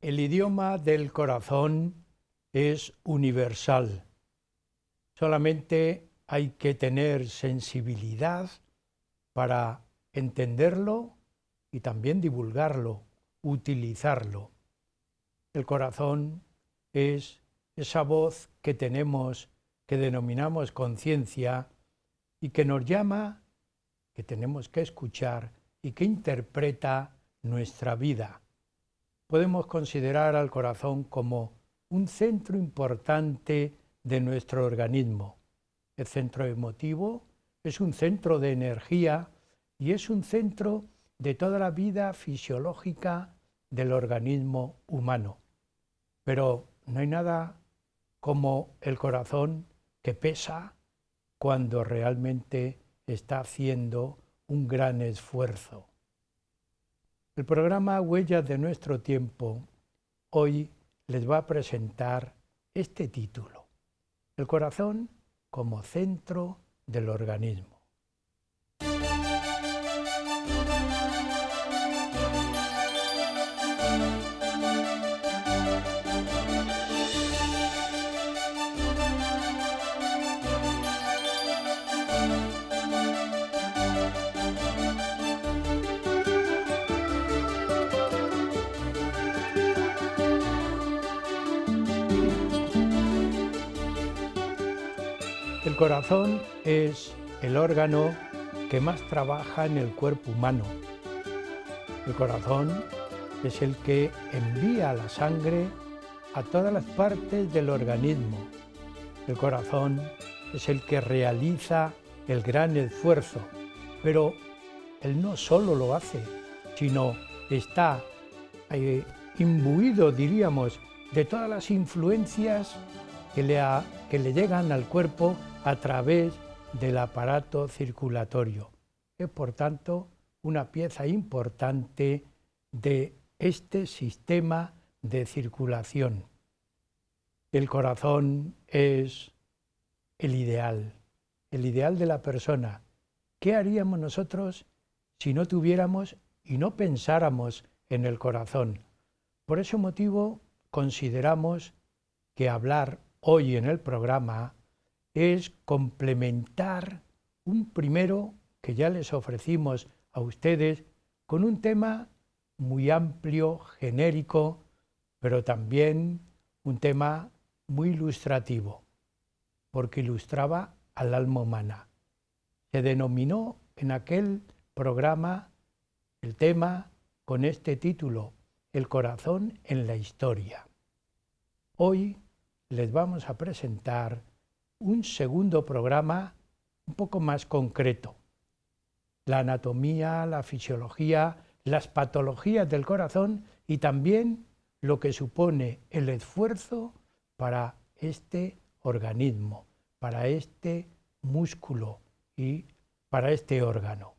El idioma del corazón es universal. Solamente hay que tener sensibilidad para entenderlo y también divulgarlo, utilizarlo. El corazón es esa voz que tenemos, que denominamos conciencia y que nos llama, que tenemos que escuchar y que interpreta nuestra vida. Podemos considerar al corazón como un centro importante de nuestro organismo. El centro emotivo es un centro de energía y es un centro de toda la vida fisiológica del organismo humano. Pero no hay nada como el corazón que pesa cuando realmente está haciendo un gran esfuerzo. El programa Huellas de nuestro tiempo hoy les va a presentar este título: el corazón como centro del organismo. El corazón es el órgano que más trabaja en el cuerpo humano. El corazón es el que envía la sangre a todas las partes del organismo. El corazón es el que realiza el gran esfuerzo, pero él no solo lo hace, sino está imbuido, diríamos, de todas las influencias que le llegan al cuerpo a través del aparato circulatorio. Es, por tanto, una pieza importante de este sistema de circulación. El corazón es el ideal de la persona. ¿Qué haríamos nosotros si no tuviéramos y no pensáramos en el corazón? Por ese motivo consideramos que hablar hoy en el programa es complementar un primero que ya les ofrecimos a ustedes con un tema muy amplio, genérico, pero también un tema muy ilustrativo, porque ilustraba al alma humana. Se denominó en aquel programa el tema con este título: el corazón en la historia. Hoy les vamos a presentar un segundo programa un poco más concreto: la anatomía, la fisiología, las patologías del corazón y también lo que supone el esfuerzo para este organismo, para este músculo y para este órgano.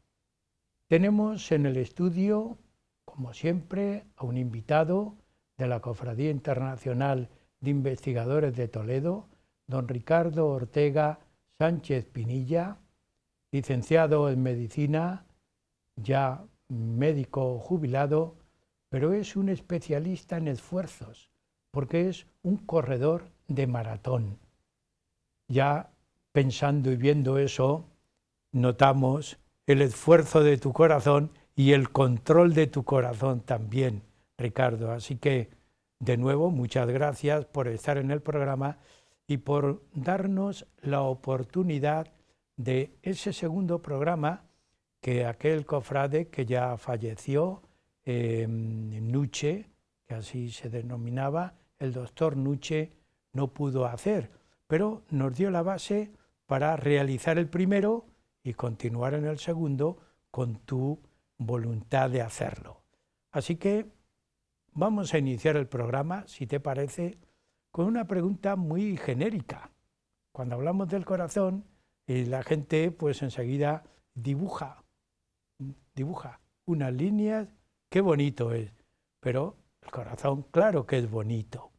Tenemos en el estudio, como siempre, a un invitado de la Cofradía Internacional de Investigadores de Toledo, don Ricardo Ortega Sánchez Pinilla, licenciado en Medicina, ya médico jubilado, pero es un especialista en esfuerzos, porque es un corredor de maratón. Ya pensando y viendo eso, notamos el esfuerzo de tu corazón y el control de tu corazón también, Ricardo. Así que, de nuevo, muchas gracias por estar en el programa y por darnos la oportunidad de ese segundo programa que aquel cofrade que ya falleció, Nuche, que así se denominaba, el doctor Nuche, no pudo hacer, pero nos dio la base para realizar el primero y continuar en el segundo con tu voluntad de hacerlo. Así que vamos a iniciar el programa, si te parece, con una pregunta muy genérica. Cuando hablamos del corazón, la gente pues enseguida dibuja unas líneas, qué bonito es, pero el corazón claro que es bonito,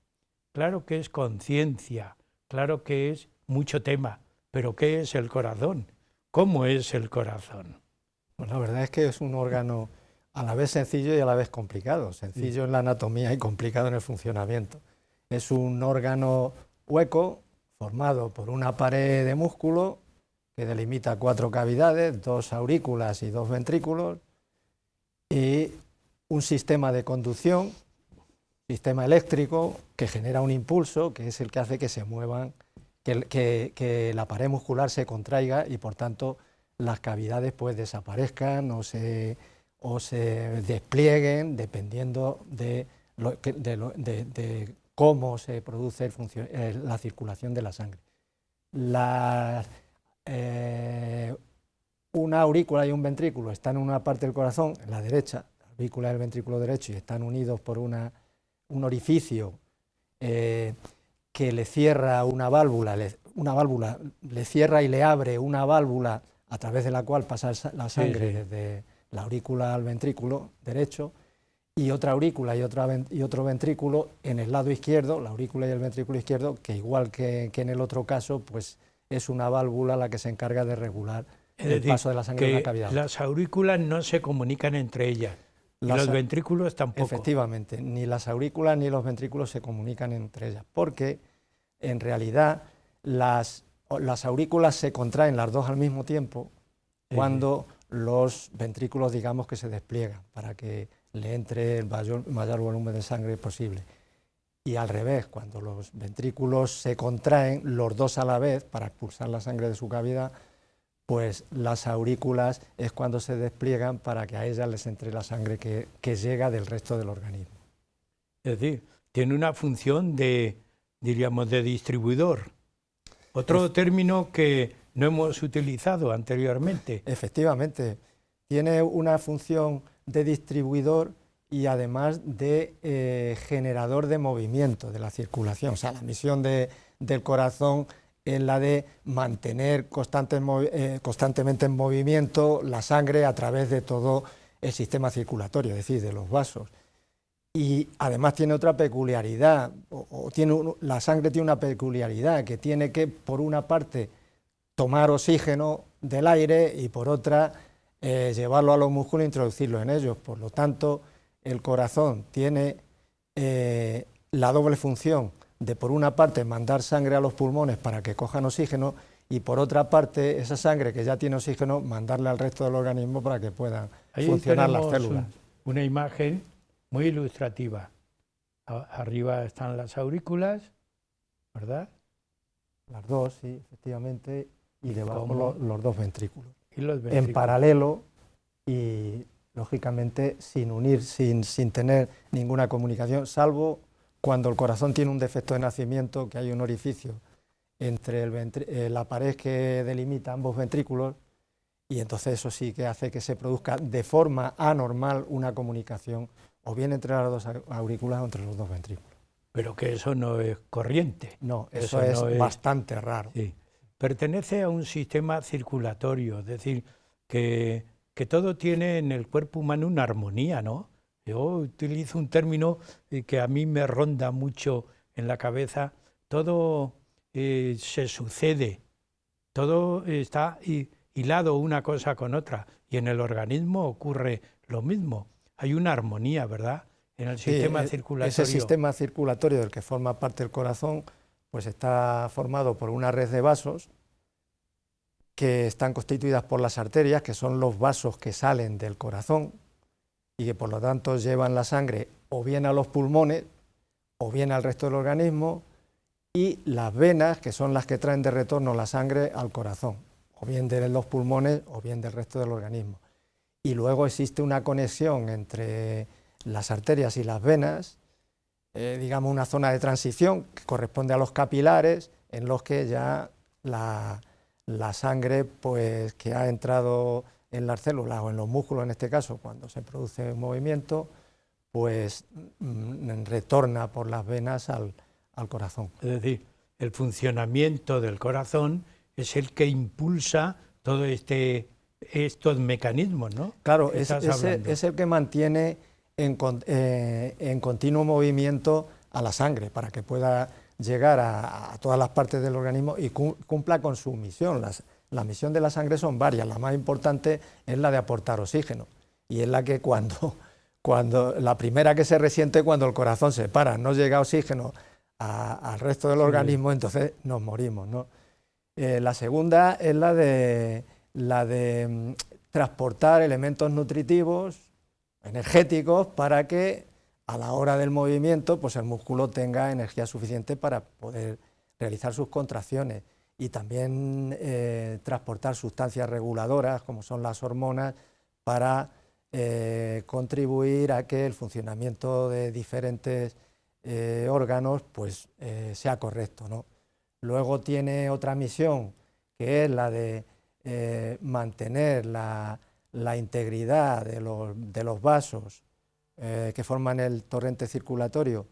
claro que es conciencia, claro que es mucho tema, pero ¿qué es el corazón? ¿Cómo es el corazón? Pues la verdad es que es un órgano a la vez sencillo y a la vez complicado. Sencillo en la anatomía y complicado en el funcionamiento. Es un órgano hueco formado por una pared de músculo que delimita 4 cavidades, 2 aurículas y 2 ventrículos, y un sistema de conducción, sistema eléctrico que genera un impulso que es el que hace que se muevan, que la pared muscular se contraiga y por tanto las cavidades pues desaparezcan o se desplieguen dependiendo de cómo se produce la circulación de la sangre. Una aurícula y un ventrículo están en una parte del corazón, en la derecha, la aurícula y el ventrículo derecho, y están unidos por un orificio que le cierra una válvula, le cierra y le abre una válvula a través de la cual pasa la sangre desde la aurícula al ventrículo derecho, y otra aurícula y otro ventrículo en el lado izquierdo, la aurícula y el ventrículo izquierdo, que igual que en el otro caso, pues es una válvula la que se encarga de regular el paso de la sangre de una cavidad. Las aurículas no se comunican entre ellas, y los ventrículos tampoco. Efectivamente, ni las aurículas ni los ventrículos se comunican entre ellas, porque en realidad las aurículas se contraen las dos al mismo tiempo cuando los ventrículos, digamos, que se despliegan para que le entre el mayor volumen de sangre posible. Y al revés, cuando los ventrículos se contraen los dos a la vez para expulsar la sangre de su cavidad, pues las aurículas es cuando se despliegan para que a ellas les entre la sangre que llega del resto del organismo. Es decir, tiene una función diríamos, de distribuidor. Otro término que no hemos utilizado anteriormente. Efectivamente, tiene una función de distribuidor y además de generador de movimiento de la circulación. O sea, la misión del corazón es la de mantener constantemente en movimiento la sangre a través de todo el sistema circulatorio, es decir, de los vasos. Y además tiene otra peculiaridad, la sangre tiene una peculiaridad, que tiene que, por una parte, tomar oxígeno del aire y por otra, llevarlo a los músculos e introducirlo en ellos. Por lo tanto, el corazón tiene la doble función de, por una parte, mandar sangre a los pulmones para que cojan oxígeno y, por otra parte, esa sangre que ya tiene oxígeno, mandarle al resto del organismo para que puedan funcionar las células. Una imagen muy ilustrativa. Arriba están las aurículas, ¿verdad? Las dos, sí, efectivamente, y debajo los dos ventrículos. ¿Y los ventrículos? En paralelo y, lógicamente, sin unir, sin tener ninguna comunicación, salvo cuando el corazón tiene un defecto de nacimiento, que hay un orificio entre la pared que delimita ambos ventrículos, y entonces eso sí que hace que se produzca de forma anormal una comunicación, o bien entre las dos aurículas o entre los dos ventrículos. Pero que eso no es corriente. No, eso es bastante raro. Sí. Pertenece a un sistema circulatorio, es decir, que todo tiene en el cuerpo humano una armonía, ¿no? Yo utilizo un término que a mí me ronda mucho en la cabeza. Todo se sucede, todo está hilado una cosa con otra, y en el organismo ocurre lo mismo. Hay una armonía, ¿verdad?, en el sistema circulatorio. Ese sistema circulatorio del que forma parte el corazón, pues está formado por una red de vasos que están constituidas por las arterias, que son los vasos que salen del corazón y que por lo tanto llevan la sangre o bien a los pulmones o bien al resto del organismo, y las venas, que son las que traen de retorno la sangre al corazón, o bien de los pulmones o bien del resto del organismo. Y luego existe una conexión entre las arterias y las venas, digamos una zona de transición que corresponde a los capilares, en los que ya la sangre, pues, que ha entrado en las células o en los músculos en este caso, cuando se produce un movimiento, pues retorna por las venas al corazón. Es decir, el funcionamiento del corazón es el que impulsa todo estos mecanismos, ¿no? Claro, es el que mantiene en continuo movimiento a la sangre para que pueda llegar a todas las partes del organismo y cumpla con su misión. La misión de la sangre son varias, la más importante es la de aportar oxígeno, y es la que cuando la primera que se resiente cuando el corazón se para, no llega oxígeno al resto del organismo, entonces nos morimos, ¿no? La segunda es la de transportar elementos nutritivos, energéticos, para que a la hora del movimiento pues el músculo tenga energía suficiente para poder realizar sus contracciones, y también transportar sustancias reguladoras como son las hormonas para contribuir a que el funcionamiento de diferentes órganos pues sea correcto, ¿no? Luego tiene otra misión, que es la de mantener la integridad de los vasos que forman el torrente circulatorio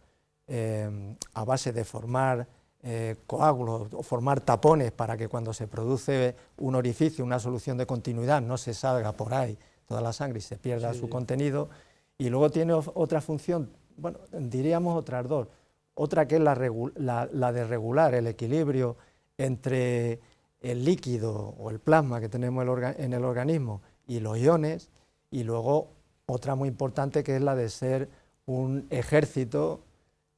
a base de formar coágulos o formar tapones para que cuando se produce un orificio, una solución de continuidad, no se salga por ahí toda la sangre y se pierda su contenido. Y luego tiene otra función, bueno, diríamos otras dos. Otra que es la de regular el equilibrio entre el líquido o el plasma que tenemos en el organismo y los iones, y luego otra muy importante que es la de ser un ejército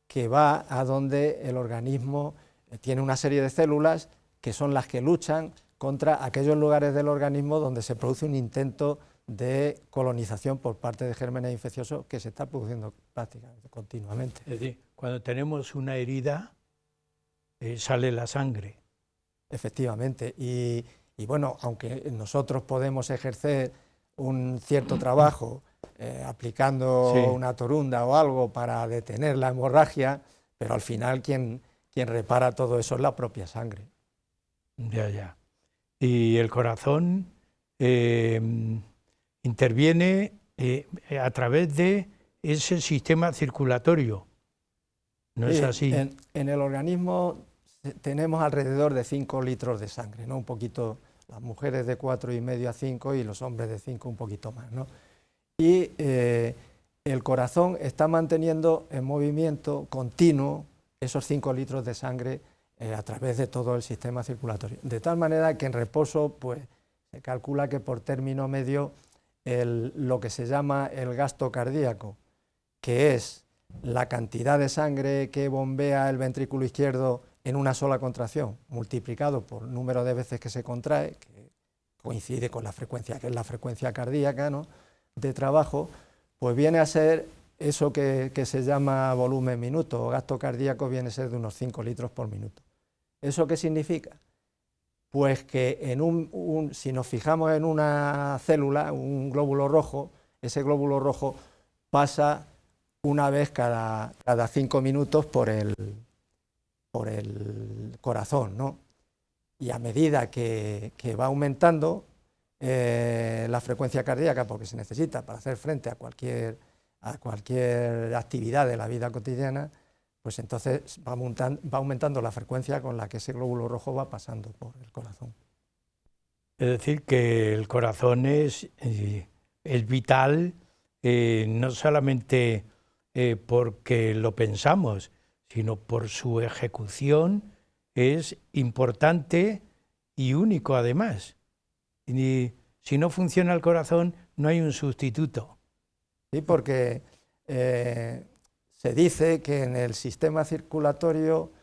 que va a donde el organismo tiene una serie de células que son las que luchan contra aquellos lugares del organismo donde se produce un intento de colonización por parte de gérmenes infecciosos que se está produciendo prácticamente continuamente. Es decir, cuando tenemos una herida, sale la sangre. Efectivamente, y bueno, aunque nosotros podemos ejercer un cierto trabajo aplicando una torunda o algo para detener la hemorragia, pero al final quien repara todo eso es la propia sangre. Ya. Y el corazón interviene a través de ese sistema circulatorio, ¿no es así? En el organismo tenemos alrededor de 5 litros de sangre, ¿no? Un poquito, las mujeres de 4,5 a 5 y los hombres de 5 un poquito más, ¿no? Y el corazón está manteniendo en movimiento continuo esos 5 litros de sangre a través de todo el sistema circulatorio. De tal manera que en reposo pues, se calcula que por término medio lo que se llama el gasto cardíaco, que es la cantidad de sangre que bombea el ventrículo izquierdo en una sola contracción, multiplicado por el número de veces que se contrae, que coincide con la frecuencia, que es la frecuencia cardíaca, ¿no?, de trabajo, pues viene a ser eso que se llama volumen minuto, o gasto cardíaco viene a ser de unos 5 litros por minuto. ¿Eso qué significa? Pues que si nos fijamos en una célula, un glóbulo rojo, ese glóbulo rojo pasa una vez cada 5 minutos por el corazón, ¿no? Y a medida que va aumentando la frecuencia cardíaca, porque se necesita para hacer frente a cualquier actividad de la vida cotidiana, pues entonces va aumentando la frecuencia con la que ese glóbulo rojo va pasando por el corazón. Es decir, que el corazón es vital, no solamente porque lo pensamos, sino por su ejecución, es importante y único además. Y si no funciona el corazón, no hay un sustituto. Sí, porque se dice que en el sistema circulatorio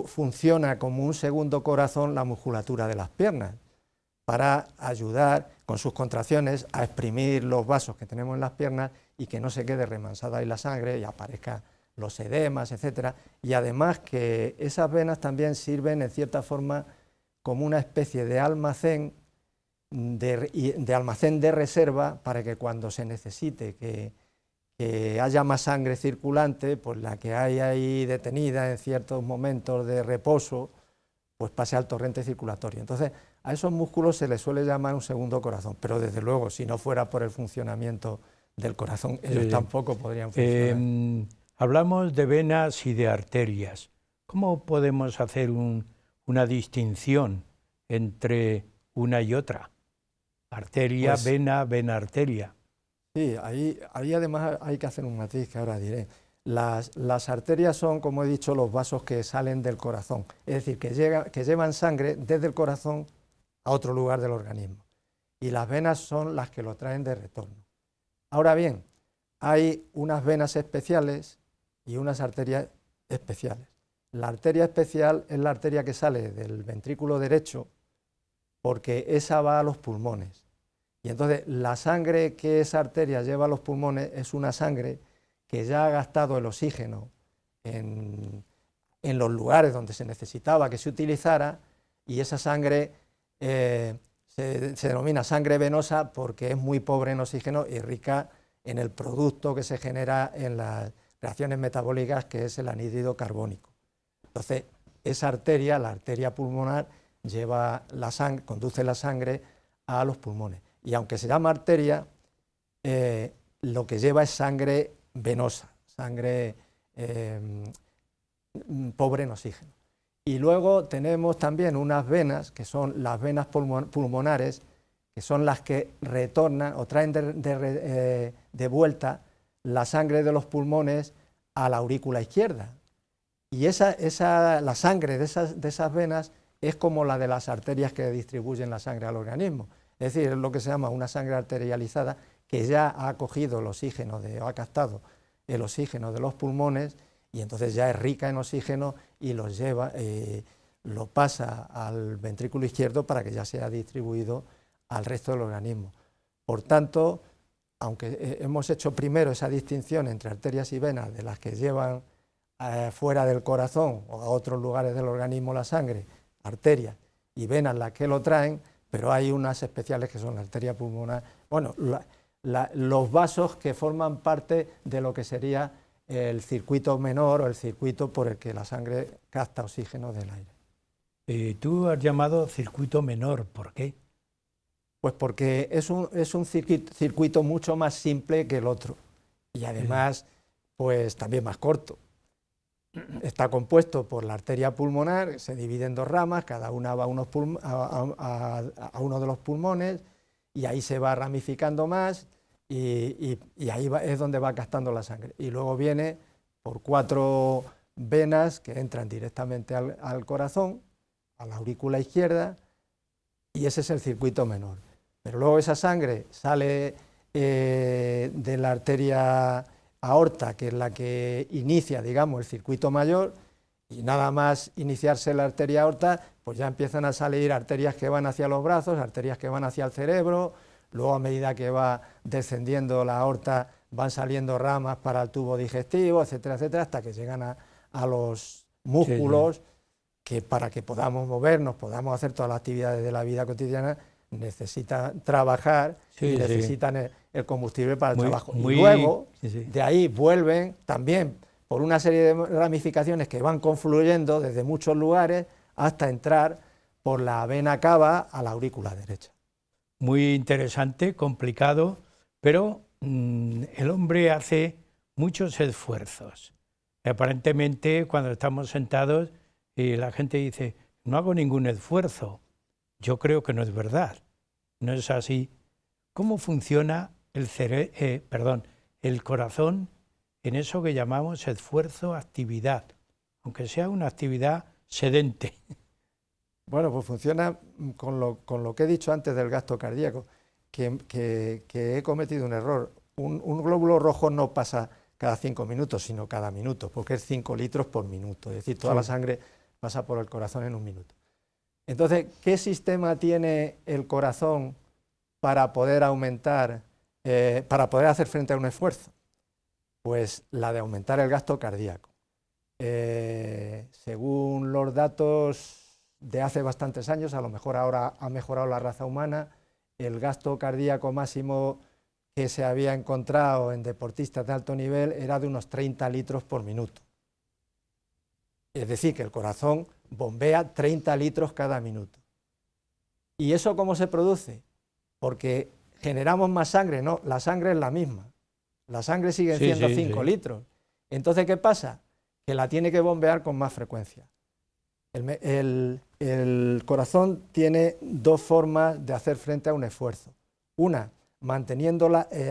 funciona como un segundo corazón la musculatura de las piernas, para ayudar con sus contracciones a exprimir los vasos que tenemos en las piernas y que no se quede remansada ahí la sangre y aparezcan los edemas, etcétera. Y además que esas venas también sirven en cierta forma como una especie de almacén de reserva para que cuando se necesite que haya más sangre circulante, pues la que hay ahí detenida en ciertos momentos de reposo, pues pase al torrente circulatorio. Entonces, a esos músculos se les suele llamar un segundo corazón, pero desde luego, si no fuera por el funcionamiento del corazón, ellos tampoco podrían funcionar. Hablamos de venas y de arterias. ¿Cómo podemos hacer una distinción entre una y otra? Arteria, pues, vena, vena-arteria. Sí, ahí además hay que hacer un matiz que ahora diré. Las arterias son, como he dicho, los vasos que salen del corazón, es decir, que llevan sangre desde el corazón a otro lugar del organismo. Y las venas son las que lo traen de retorno. Ahora bien, hay unas venas especiales y unas arterias especiales. La arteria especial es la arteria que sale del ventrículo derecho porque esa va a los pulmones. Y entonces la sangre que esa arteria lleva a los pulmones es una sangre que ya ha gastado el oxígeno en los lugares donde se necesitaba que se utilizara, y esa sangre se denomina sangre venosa porque es muy pobre en oxígeno y rica en el producto que se genera en las reacciones metabólicas, que es el anhídrido carbónico. Entonces, esa arteria, la arteria pulmonar, lleva la sangre, conduce la sangre a los pulmones. Y aunque se llama arteria, lo que lleva es sangre venosa, sangre pobre en oxígeno. Y luego tenemos también unas venas, que son las venas pulmonares, que son las que retornan o traen de vuelta la sangre de los pulmones a la aurícula izquierda. Y la sangre de esas venas es como la de las arterias que distribuyen la sangre al organismo. Es decir, es lo que se llama una sangre arterializada, que ya ha cogido el oxígeno, o ha captado el oxígeno de los pulmones, y entonces ya es rica en oxígeno y lo pasa al ventrículo izquierdo para que ya sea distribuido al resto del organismo. Por tanto, aunque hemos hecho primero esa distinción entre arterias y venas, de las que llevan fuera del corazón o a otros lugares del organismo la sangre, arterias, y venas las que lo traen, pero hay unas especiales que son la arteria pulmonar, bueno, los vasos que forman parte de lo que sería el circuito menor o el circuito por el que la sangre capta oxígeno del aire. Tú has llamado circuito menor, ¿por qué? Pues porque es un circuito mucho más simple que el otro, y además pues también más corto. Está compuesto por la arteria pulmonar, se divide en dos ramas, cada una va a uno de los pulmones, y ahí se va ramificando más, y ahí es donde va captando la sangre. Y luego viene por 4 venas que entran directamente al corazón, a la aurícula izquierda, y ese es el circuito menor. Pero luego esa sangre sale de la arteria aorta, que es la que inicia, digamos, el circuito mayor, y nada más iniciarse la arteria aorta, pues ya empiezan a salir arterias que van hacia los brazos, arterias que van hacia el cerebro, luego a medida que va descendiendo la aorta van saliendo ramas para el tubo digestivo, etcétera, etcétera, hasta que llegan a los músculos, que para que podamos movernos, podamos hacer todas las actividades de la vida cotidiana, necesitan trabajar y necesitan el combustible para el trabajo. Y luego, de ahí vuelven también por una serie de ramificaciones que van confluyendo desde muchos lugares hasta entrar por la vena cava a la aurícula derecha. Muy interesante, complicado, pero el hombre hace muchos esfuerzos. Aparentemente, cuando estamos sentados y la gente dice, no hago ningún esfuerzo, yo creo que no es verdad, no es así. ¿Cómo funciona el corazón en eso que llamamos esfuerzo-actividad, aunque sea una actividad sedente? Bueno, pues funciona con lo que he dicho antes del gasto cardíaco, que he cometido un error. Un glóbulo rojo no pasa cada 5 minutos, sino cada minuto, porque es 5 litros por minuto, es decir, toda la sangre pasa por el corazón en un minuto. Entonces, ¿qué sistema tiene el corazón para poder aumentar, para poder hacer frente a un esfuerzo? Pues la de aumentar el gasto cardíaco. Según los datos de hace bastantes años, a lo mejor ahora ha mejorado la raza humana, el gasto cardíaco máximo que se había encontrado en deportistas de alto nivel era de unos 30 litros por minuto. Es decir, que el corazón bombea 30 litros cada minuto. ¿Y eso cómo se produce? Porque generamos más sangre, no, la sangre es la misma. La sangre sigue siendo 5 litros. Entonces, ¿qué pasa? Que la tiene que bombear con más frecuencia. El corazón tiene 2 formas de hacer frente a un esfuerzo. Una,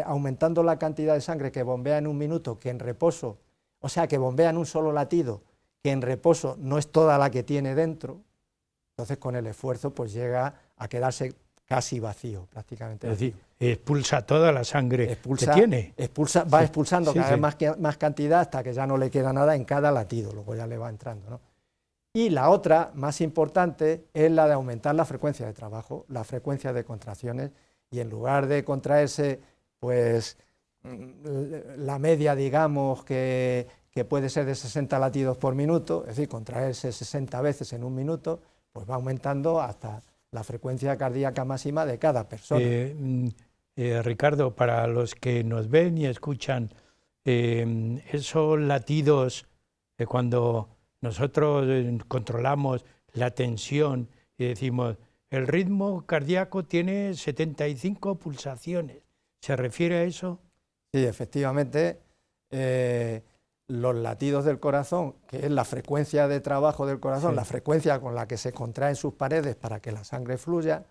aumentando la cantidad de sangre que bombea en un minuto, que en reposo, o sea, que bombea en un solo latido, que en reposo no es toda la que tiene dentro. Entonces, con el esfuerzo, pues llega a quedarse casi vacío, prácticamente Es vacío. decir, expulsa toda la sangre que tiene. Va expulsando cada vez sí. más cantidad hasta que ya no le queda nada en cada latido, luego ya le va entrando, ¿no? Y la otra, más importante, es la de aumentar la frecuencia de trabajo, la frecuencia de contracciones, y en lugar de contraerse, pues, la media, digamos, que puede ser de 60 latidos por minuto, es decir, contraerse 60 veces en un minuto, pues va aumentando hasta la frecuencia cardíaca máxima de cada persona. Ricardo, para los que nos ven y escuchan, esos latidos, cuando nosotros controlamos la tensión y decimos, el ritmo cardíaco tiene 75 pulsaciones, ¿se refiere a eso? Sí, efectivamente, los latidos del corazón, que es la frecuencia de trabajo del corazón, sí, la frecuencia con la que se contraen sus paredes para que la sangre fluya,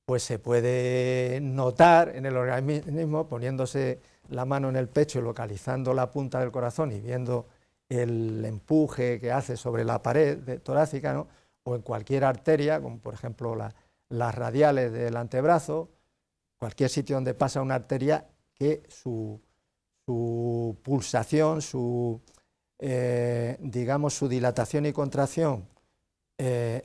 pues se puede notar en el organismo poniéndose la mano en el pecho y localizando la punta del corazón y viendo el empuje que hace sobre la pared torácica, ¿no? O en cualquier arteria, como por ejemplo las radiales del antebrazo, cualquier sitio donde pasa una arteria, que su pulsación, digamos, su dilatación y contracción,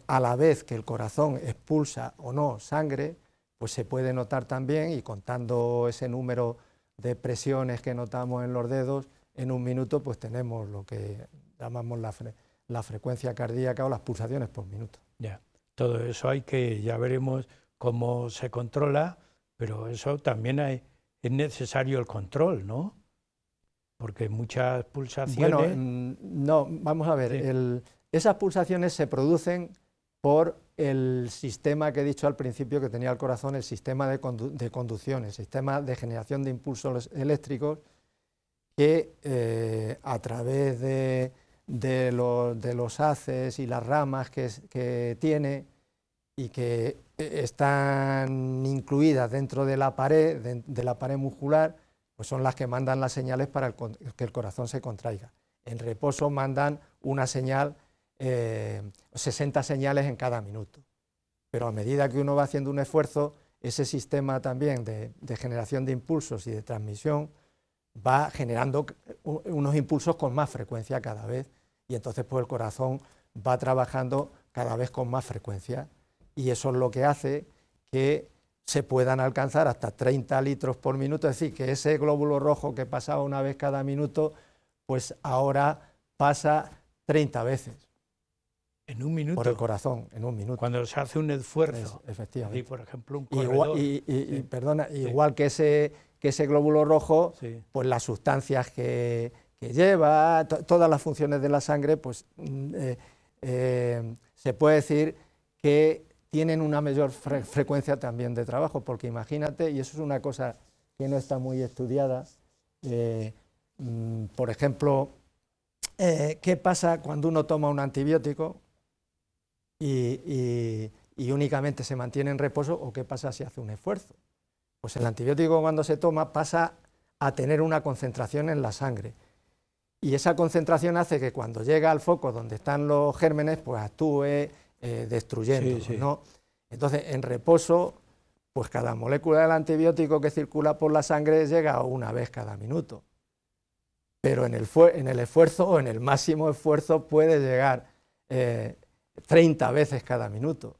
a la vez que el corazón expulsa o no sangre, pues se puede notar también, y contando ese número de presiones que notamos en los dedos, en un minuto pues tenemos lo que llamamos la frecuencia cardíaca o las pulsaciones por minuto. Ya, todo eso ya veremos cómo se controla, pero eso también es necesario el control, ¿no? Porque muchas pulsaciones... Bueno, no, vamos a ver, sí, esas pulsaciones se producen por el sistema que he dicho al principio que tenía el corazón, el sistema de conducción, el sistema de generación de impulsos eléctricos, que a través de los haces y las ramas que tiene y que están incluidas dentro de la pared muscular, pues son las que mandan las señales para que el corazón se contraiga. En reposo mandan una señal, 60 señales en cada minuto. Pero a medida que uno va haciendo un esfuerzo, ese sistema también de generación de impulsos y de transmisión va generando unos impulsos con más frecuencia cada vez, y entonces pues el corazón va trabajando cada vez con más frecuencia, y eso es lo que hace que se puedan alcanzar hasta 30 litros por minuto, es decir, que ese glóbulo rojo que pasaba una vez cada minuto, pues ahora pasa 30 veces. En un minuto. Por el corazón, en un minuto. Cuando se hace un esfuerzo. Efectivamente. Y por ejemplo, un corredor. Igual que ese glóbulo rojo, sí, pues las sustancias que lleva, todas las funciones de la sangre, pues se puede decir que tienen una mayor frecuencia también de trabajo, porque imagínate, y eso es una cosa que no está muy estudiada, por ejemplo, ¿qué pasa cuando uno toma un antibiótico y únicamente se mantiene en reposo, o qué pasa si hace un esfuerzo? Pues el antibiótico, cuando se toma, pasa a tener una concentración en la sangre, y esa concentración hace que cuando llega al foco donde están los gérmenes, pues actúe destruyéndolos, sí, sí, ¿no? Entonces, en reposo, pues cada molécula del antibiótico que circula por la sangre llega una vez cada minuto, pero en el esfuerzo, o en el máximo esfuerzo, puede llegar 30 veces cada minuto.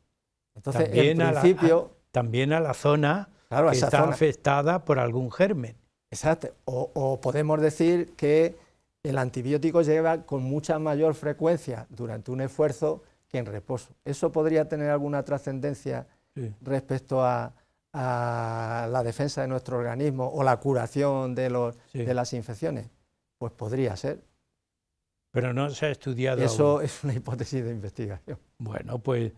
Entonces, también en principio... también a la zona, claro, que está afectada por algún germen. Exacto, o podemos decir que el antibiótico llega con mucha mayor frecuencia durante un esfuerzo que en reposo. ¿Eso podría tener alguna trascendencia, sí, respecto a la defensa de nuestro organismo o la curación sí, de las infecciones? Pues podría ser. Pero no se ha estudiado eso aún. Es una hipótesis de investigación. Bueno, pues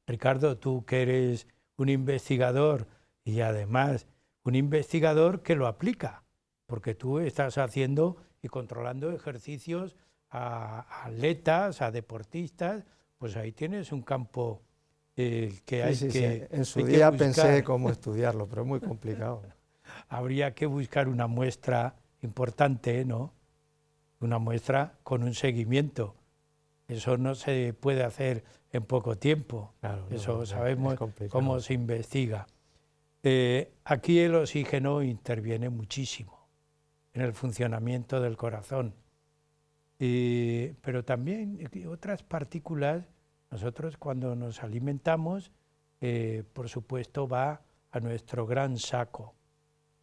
Ricardo, tú que eres un investigador, y además un investigador que lo aplica, porque tú estás haciendo y controlando ejercicios a atletas, a deportistas, pues ahí tienes un campo que hay que... En su día pensé cómo estudiarlo, pero es muy complicado. Habría que buscar una muestra importante, ¿no? Una muestra con un seguimiento. Eso no se puede hacer en poco tiempo, Claro, eso no, sabemos es complicado. cómo se investiga. Aquí el oxígeno interviene muchísimo en el funcionamiento del corazón, pero también otras partículas. Nosotros cuando nos alimentamos, por supuesto va a nuestro gran saco,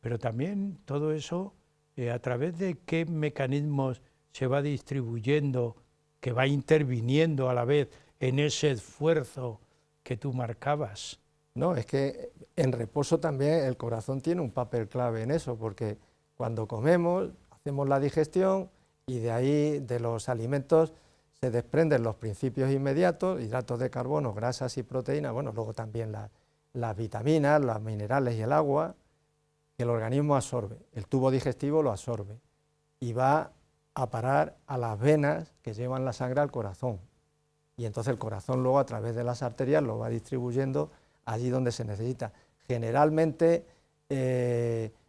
pero también todo eso, a través de qué mecanismos se va distribuyendo, que va interviniendo a la vez en ese esfuerzo que tú marcabas. No, es que en reposo también el corazón tiene un papel clave en eso, porque cuando comemos, hacemos la digestión y de ahí, de los alimentos, se desprenden los principios inmediatos, hidratos de carbono, grasas y proteínas, bueno, luego también las vitaminas, los minerales y el agua, que el organismo absorbe, el tubo digestivo lo absorbe y va a parar a las venas que llevan la sangre al corazón. Y entonces el corazón luego a través de las arterias lo va distribuyendo allí donde se necesita. Generalmente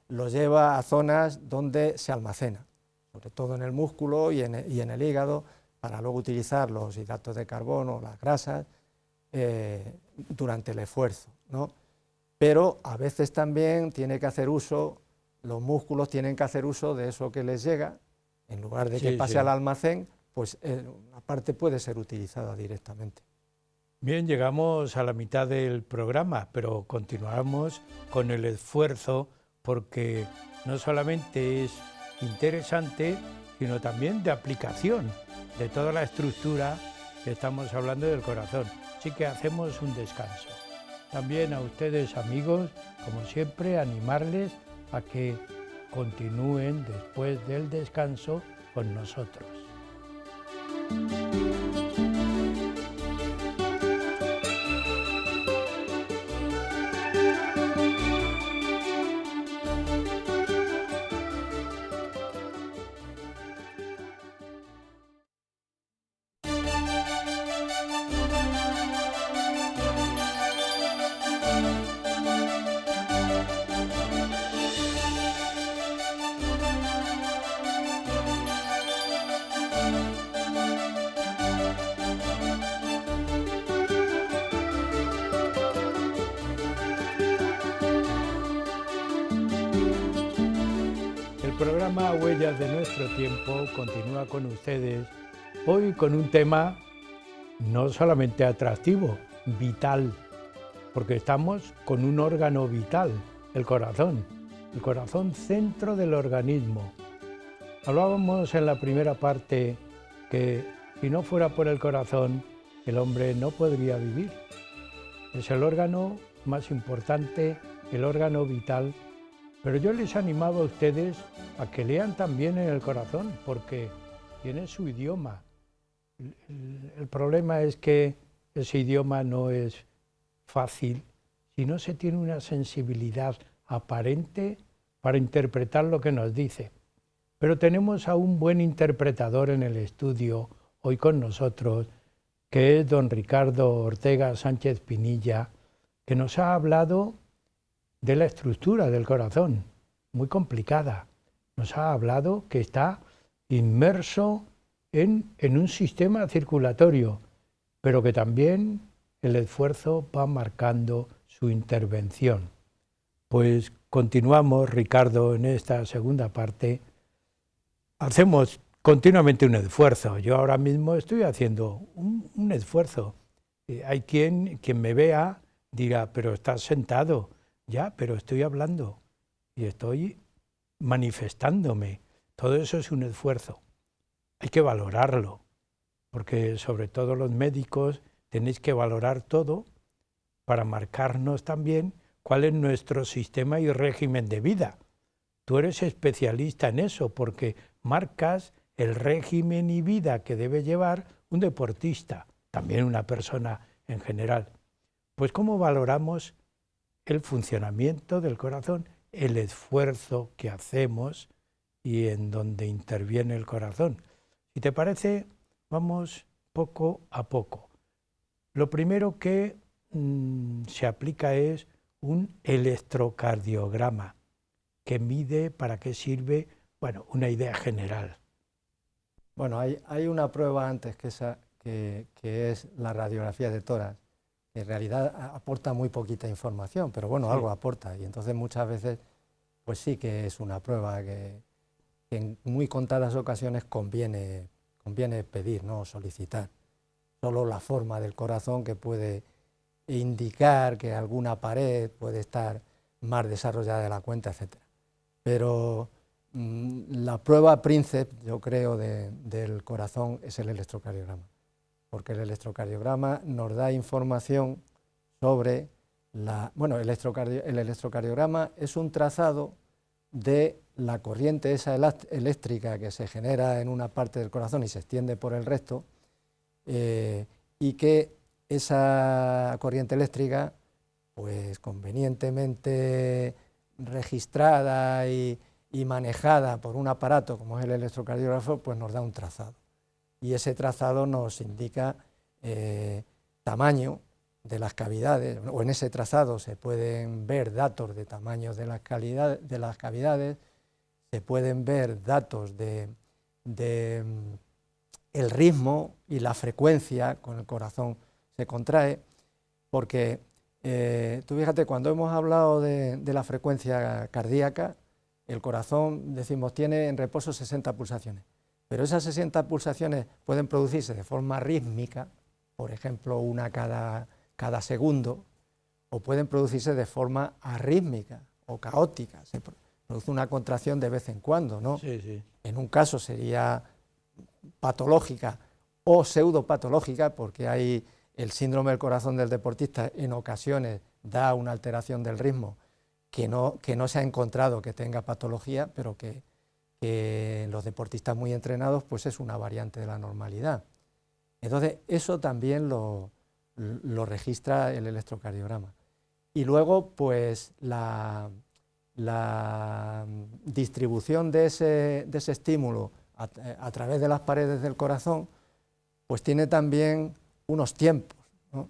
lo lleva a zonas donde se almacena, sobre todo en el músculo y en el hígado, para luego utilizar los hidratos de carbono, las grasas, durante el esfuerzo, ¿no? Pero a veces también tiene que hacer uso, los músculos tienen que hacer uso de eso que les llega, en lugar de que pase al almacén, pues una parte puede ser utilizada directamente. Bien, llegamos a la mitad del programa, pero continuamos con el esfuerzo, porque no solamente es interesante, sino también de aplicación de toda la estructura que estamos hablando del corazón. Así que hacemos un descanso. También a ustedes, amigos, como siempre, animarles a que continúen después del descanso con nosotros. El programa Huellas de Nuestro Tiempo continúa con ustedes, hoy con un tema no solamente atractivo, vital, porque estamos con un órgano vital, el corazón centro del organismo. Hablábamos en la primera parte que si no fuera por el corazón, el hombre no podría vivir. Es el órgano más importante, el órgano vital. Pero yo les animaba a ustedes a que lean también en el corazón, porque tiene su idioma. El problema es que ese idioma no es fácil si no se tiene una sensibilidad aparente para interpretar lo que nos dice. Pero tenemos a un buen interpretador en el estudio hoy con nosotros, que es don Ricardo Ortega Sánchez Pinilla, que nos ha hablado de la estructura del corazón, muy complicada. Nos ha hablado que está inmerso en un sistema circulatorio, pero que también el esfuerzo va marcando su intervención. Pues continuamos, Ricardo, en esta segunda parte. Hacemos continuamente un esfuerzo. Yo ahora mismo estoy haciendo un esfuerzo. Hay quien me vea dirá, pero estás sentado. Ya, pero estoy hablando y estoy manifestándome. Todo eso es un esfuerzo. Hay que valorarlo, porque sobre todo los médicos tenéis que valorar todo para marcarnos también cuál es nuestro sistema y régimen de vida. Tú eres especialista en eso, porque marcas el régimen y vida que debe llevar un deportista, también una persona en general. Pues ¿cómo valoramos el funcionamiento del corazón, el esfuerzo que hacemos y en donde interviene el corazón? Si te parece, vamos poco a poco. Lo primero que se aplica es un electrocardiograma, que mide, para qué sirve, bueno, una idea general. Bueno, hay una prueba antes que que es la radiografía de tórax, que en realidad aporta muy poquita información, pero bueno, sí, algo aporta, y entonces muchas veces pues sí que es una prueba que en muy contadas ocasiones conviene pedir, no solicitar. Solo la forma del corazón que puede indicar que alguna pared puede estar más desarrollada de la cuenta, etc. Pero la prueba príncipe, yo creo, del corazón es el electrocardiograma, porque el electrocardiograma nos da información sobre bueno, el electrocardiograma es un trazado de la corriente esa eléctrica que se genera en una parte del corazón y se extiende por el resto, y que esa corriente eléctrica, pues convenientemente registrada y manejada por un aparato como es el electrocardiógrafo, pues nos da un trazado. Y ese trazado nos indica tamaño de las cavidades, o en ese trazado se pueden ver datos de tamaños de las cavidades, se pueden ver datos de el ritmo y la frecuencia con el corazón se contrae, porque tú fíjate, cuando hemos hablado de la frecuencia cardíaca, el corazón, decimos, tiene en reposo 60 pulsaciones, pero esas 60 pulsaciones pueden producirse de forma rítmica, por ejemplo, una cada segundo, o pueden producirse de forma arrítmica o caótica, se produce una contracción de vez en cuando, ¿no? Sí, sí. En un caso sería patológica o pseudopatológica, porque hay el síndrome del corazón del deportista, en ocasiones da una alteración del ritmo que no se ha encontrado que tenga patología, pero que en los deportistas muy entrenados pues es una variante de la normalidad. Entonces eso también lo registra el electrocardiograma. Y luego pues la distribución de ese estímulo a través de las paredes del corazón pues tiene también unos tiempos, ¿no?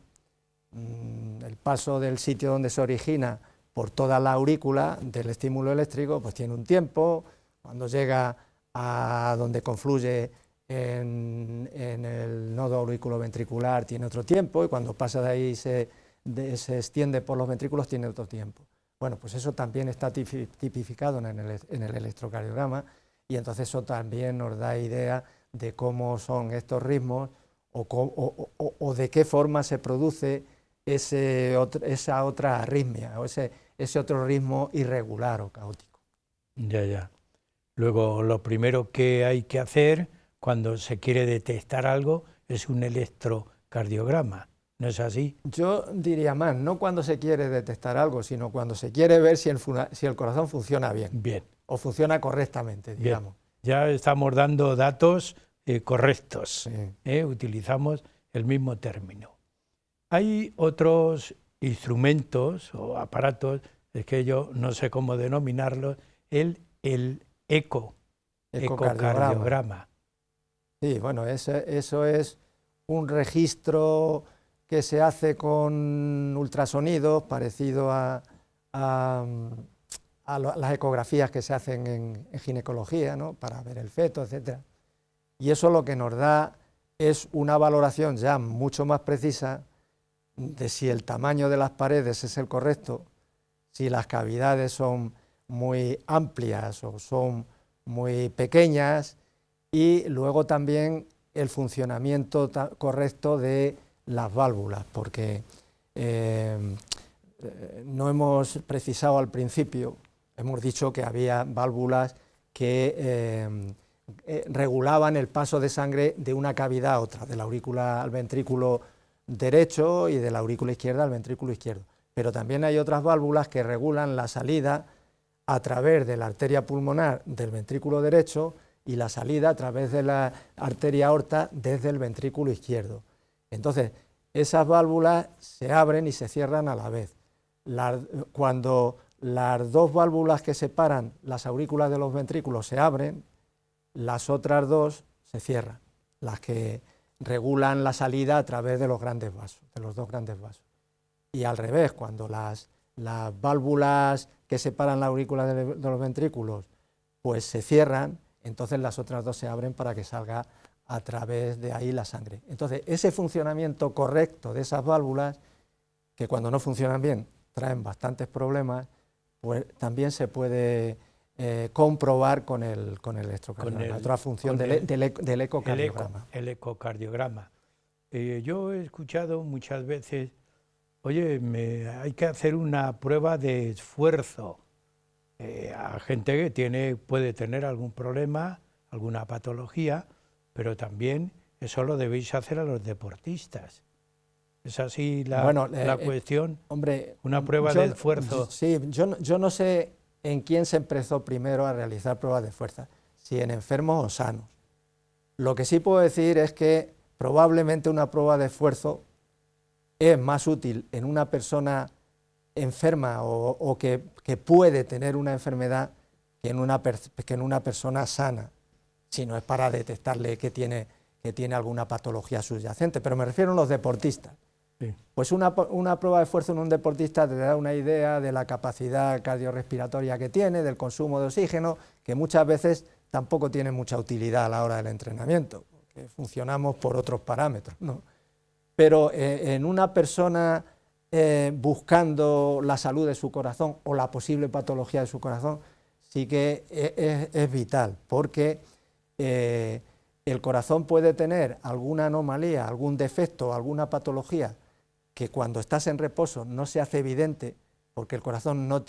El paso del sitio donde se origina por toda la aurícula del estímulo eléctrico pues tiene un tiempo, cuando llega a donde confluye en el nodo auriculoventricular tiene otro tiempo, y cuando pasa de ahí se extiende por los ventrículos tiene otro tiempo. Bueno, pues eso también está tipificado en el electrocardiograma, y entonces eso también nos da idea de cómo son estos ritmos o de qué forma se produce esa otra arritmia o ese otro ritmo irregular o caótico. Ya. Luego, lo primero que hay que hacer cuando se quiere detectar algo es un electrocardiograma, ¿no es así? Yo diría más, no cuando se quiere detectar algo, sino cuando se quiere ver si el corazón funciona bien. Bien. O funciona correctamente, digamos. Bien. Ya estamos dando datos correctos, sí. Utilizamos el mismo término. Hay otros instrumentos o aparatos, es que yo no sé cómo denominarlos, el ecocardiograma. Sí, bueno, eso es un registro que se hace con ultrasonidos, parecido a las ecografías que se hacen en ginecología, ¿no? Para ver el feto, etc. Y eso lo que nos da es una valoración ya mucho más precisa de si el tamaño de las paredes es el correcto, si las cavidades son muy amplias o son muy pequeñas, y luego también el funcionamiento correcto de las válvulas, porque no hemos precisado al principio, hemos dicho que había válvulas que regulaban el paso de sangre de una cavidad a otra, de la aurícula al ventrículo derecho y de la aurícula izquierda al ventrículo izquierdo, pero también hay otras válvulas que regulan la salida a través de la arteria pulmonar del ventrículo derecho y la salida a través de la arteria aorta desde el ventrículo izquierdo. Entonces, esas válvulas se abren y se cierran a la vez. Cuando las dos válvulas que separan las aurículas de los ventrículos se abren, las otras dos se cierran, las que regulan la salida a través de los grandes vasos, de los dos grandes vasos. Y al revés, cuando las válvulas que separan la aurícula de los ventrículos pues se cierran, entonces las otras dos se abren para que salga a través de ahí la sangre. Entonces, ese funcionamiento correcto de esas válvulas, que cuando no funcionan bien traen bastantes problemas, pues también se puede comprobar con el electrocardiograma, otra función del ecocardiograma. El ecocardiograma. Yo he escuchado muchas veces, oye, hay que hacer una prueba de esfuerzo a gente que puede tener algún problema, alguna patología, pero también eso lo debéis hacer a los deportistas. ¿Es así la cuestión? Hombre, una prueba de esfuerzo. Sí, yo no sé en quién se empezó primero a realizar pruebas de fuerza, si en enfermos o sanos. Lo que sí puedo decir es que probablemente una prueba de esfuerzo es más útil en una persona enferma o que puede tener una enfermedad que en una persona sana, si no es para detectarle que tiene alguna patología subyacente, pero me refiero a los deportistas. Sí. Pues una prueba de esfuerzo en un deportista te da una idea de la capacidad cardiorrespiratoria que tiene, del consumo de oxígeno, que muchas veces tampoco tiene mucha utilidad a la hora del entrenamiento, porque funcionamos por otros parámetros, ¿no? Pero en una persona buscando la salud de su corazón o la posible patología de su corazón, sí que es vital, porque el corazón puede tener alguna anomalía, algún defecto, alguna patología que cuando estás en reposo no se hace evidente, porque el corazón no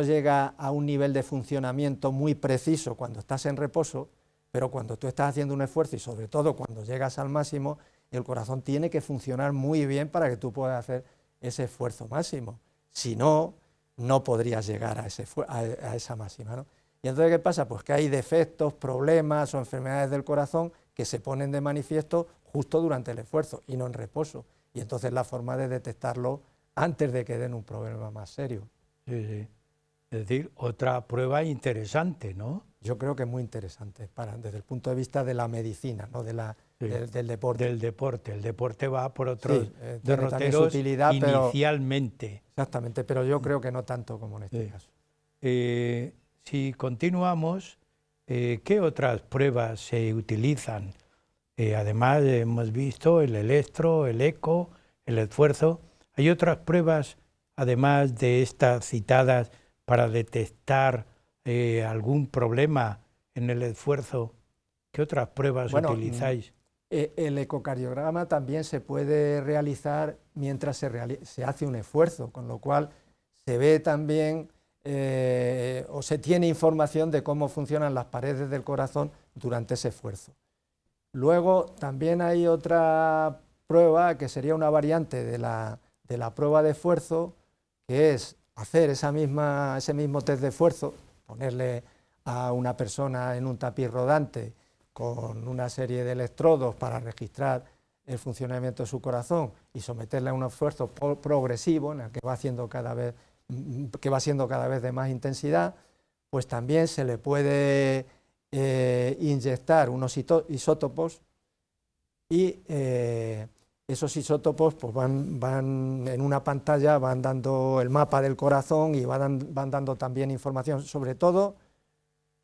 llega a un nivel de funcionamiento muy preciso cuando estás en reposo, pero cuando tú estás haciendo un esfuerzo y sobre todo cuando llegas al máximo, el corazón tiene que funcionar muy bien para que tú puedas hacer ese esfuerzo máximo. Si no, no podrías llegar a esa máxima, ¿no? Y entonces, ¿qué pasa? Pues que hay defectos, problemas o enfermedades del corazón que se ponen de manifiesto justo durante el esfuerzo y no en reposo. Y entonces la forma de detectarlo antes de que den un problema más serio. Sí, sí. Es decir, otra prueba interesante, ¿no? Yo creo que es muy interesante desde el punto de vista de la medicina, ¿no? Del deporte. Del deporte. El deporte va por otros derroteros utilidad, inicialmente. Exactamente, pero yo creo que no tanto como en este caso. Si continuamos, ¿qué otras pruebas se utilizan? Además, hemos visto el electro, el eco, el esfuerzo. ¿Hay otras pruebas, además de estas citadas, para detectar algún problema en el esfuerzo? ¿Qué otras pruebas utilizáis? El ecocardiograma también se puede realizar mientras se hace un esfuerzo, con lo cual se ve también o se tiene información de cómo funcionan las paredes del corazón durante ese esfuerzo. Luego también hay otra prueba que sería una variante de la prueba de esfuerzo, que es hacer ese mismo test de esfuerzo, ponerle a una persona en un tapiz rodante con una serie de electrodos para registrar el funcionamiento de su corazón y someterle a un esfuerzo progresivo en el que va siendo cada vez de más intensidad, pues también se le puede inyectar unos isótopos y esos isótopos pues van en una pantalla, van dando el mapa del corazón y van dando también información, sobre todo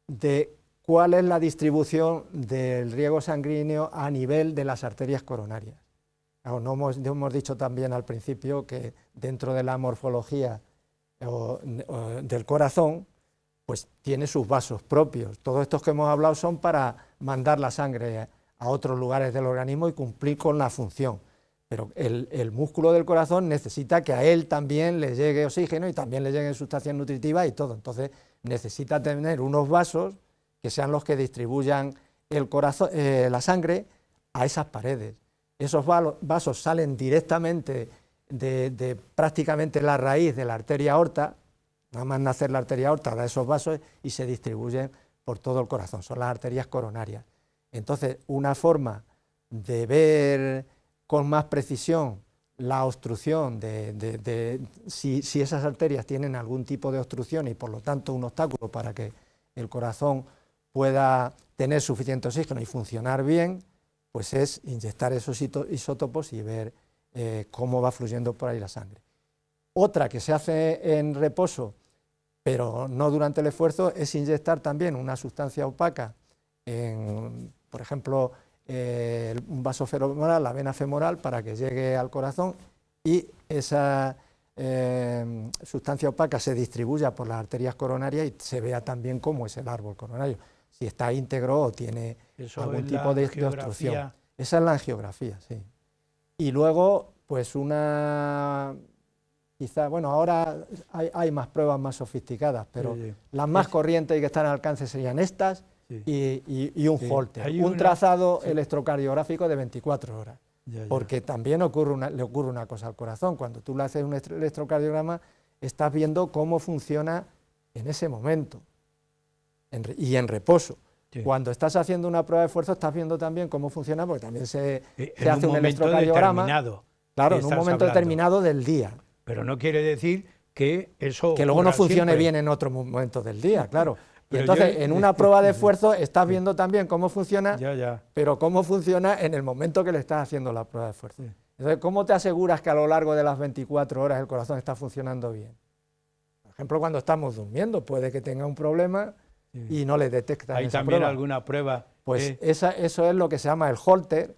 de cuál es la distribución del riego sanguíneo a nivel de las arterias coronarias. Hemos dicho también al principio que dentro de la morfología del corazón, pues tiene sus vasos propios. Todos estos que hemos hablado son para mandar la sangre a otros lugares del organismo y cumplir con la función. Pero el músculo del corazón necesita que a él también le llegue oxígeno y también le lleguen sustancias nutritivas y todo. Entonces necesita tener unos vasos que sean los que distribuyan la sangre a esas paredes. Esos vasos salen directamente de prácticamente la raíz de la arteria aorta, nada más nacer la arteria aorta da esos vasos y se distribuyen por todo el corazón, son las arterias coronarias. Entonces, una forma de ver con más precisión la obstrucción, si esas arterias tienen algún tipo de obstrucción y por lo tanto un obstáculo para que el corazón pueda tener suficiente oxígeno y funcionar bien, pues es inyectar esos isótopos y ver cómo va fluyendo por ahí la sangre. Otra que se hace en reposo, pero no durante el esfuerzo, es inyectar también una sustancia opaca, por ejemplo, un vaso femoral, la vena femoral, para que llegue al corazón y esa sustancia opaca se distribuya por las arterias coronarias y se vea también cómo es el árbol coronario, si está íntegro o tiene algún tipo de obstrucción. Esa es la angiografía, sí. Y luego, pues quizá, bueno, ahora hay más pruebas más sofisticadas, pero sí, las más corrientes y que están al alcance serían estas, sí, y un Holter, un trazado electrocardiográfico de 24 horas. Porque también le ocurre una cosa al corazón. Cuando tú le haces un electrocardiograma, estás viendo cómo funciona en ese momento y en reposo. Sí. Cuando estás haciendo una prueba de esfuerzo, estás viendo también cómo funciona, porque también se hace un electrocardiograma. Claro, en un momento determinado del día. Pero no quiere decir que eso que luego no funcione bien en otro momento del día, claro. Y entonces, en una prueba de esfuerzo estás viendo también cómo funciona, pero cómo funciona en el momento que le estás haciendo la prueba de esfuerzo. Sí. Entonces, ¿cómo te aseguras que a lo largo de las 24 horas el corazón está funcionando bien? Por ejemplo, cuando estamos durmiendo, puede que tenga un problema y no le detectan ¿Hay esa también prueba. alguna prueba? Pues eso es lo que se llama el Holter,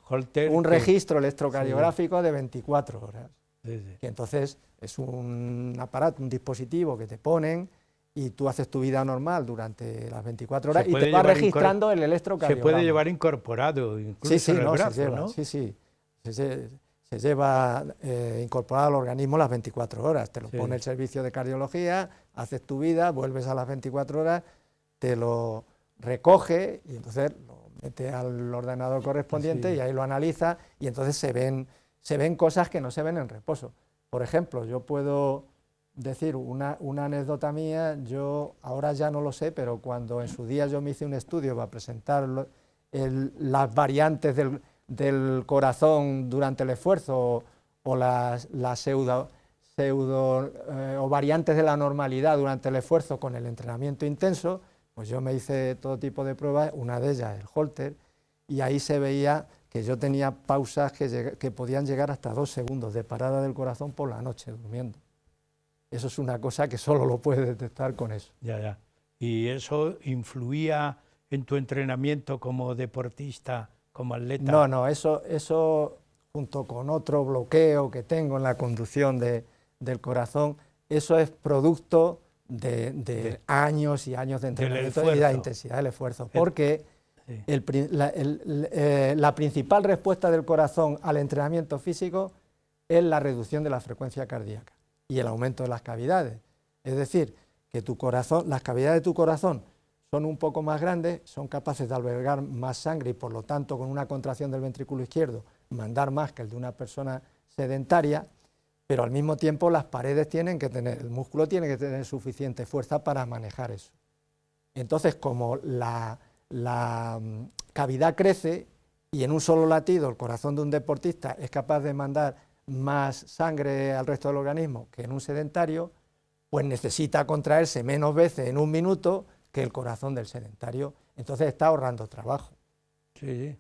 un registro electrocardiográfico de 24 horas. Que entonces es un aparato, un dispositivo que te ponen y tú haces tu vida normal durante las 24 horas y te va registrando el electrocardiograma. Se puede llevar incorporado incluso en el brazo, ¿no? Sí, se lleva incorporado al organismo las 24 horas. Te lo pone el servicio de cardiología, haces tu vida, vuelves a las 24 horas, te lo recoge y entonces lo mete al ordenador correspondiente y ahí lo analiza y entonces se ven cosas que no se ven en reposo. Por ejemplo, yo puedo decir una anécdota mía, yo ahora ya no lo sé, pero cuando en su día yo me hice un estudio para presentar las variantes del corazón durante el esfuerzo o las pseudo o variantes de la normalidad durante el esfuerzo con el entrenamiento intenso, pues yo me hice todo tipo de pruebas, una de ellas el Holter, y ahí se veía que yo tenía pausas que podían llegar hasta 2 segundos de parada del corazón por la noche durmiendo. Eso es una cosa que solo lo puedes detectar con eso. ¿Y eso influía en tu entrenamiento como deportista, como atleta? No, eso junto con otro bloqueo que tengo en la conducción del corazón, eso es producto de años y años de entrenamiento y de la intensidad del esfuerzo. Porque la principal respuesta del corazón al entrenamiento físico es la reducción de la frecuencia cardíaca y el aumento de las cavidades. Es decir, que las cavidades de tu corazón son un poco más grandes, son capaces de albergar más sangre y por lo tanto con una contracción del ventrículo izquierdo mandar más que el de una persona sedentaria, pero al mismo tiempo las paredes el músculo tiene que tener suficiente fuerza para manejar eso. Entonces, como la cavidad crece y en un solo latido el corazón de un deportista es capaz de mandar más sangre al resto del organismo que en un sedentario, pues necesita contraerse menos veces en un minuto que el corazón del sedentario, entonces está ahorrando trabajo. Sí,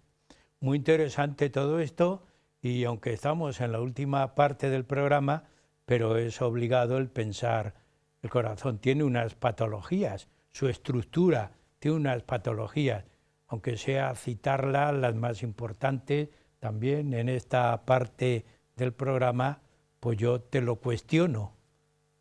muy interesante todo esto y aunque estamos en la última parte del programa, pero es obligado el pensar, el corazón tiene unas patologías, su estructura tiene unas patologías, aunque sea citarlas, las más importantes también en esta parte del programa, pues yo te lo cuestiono.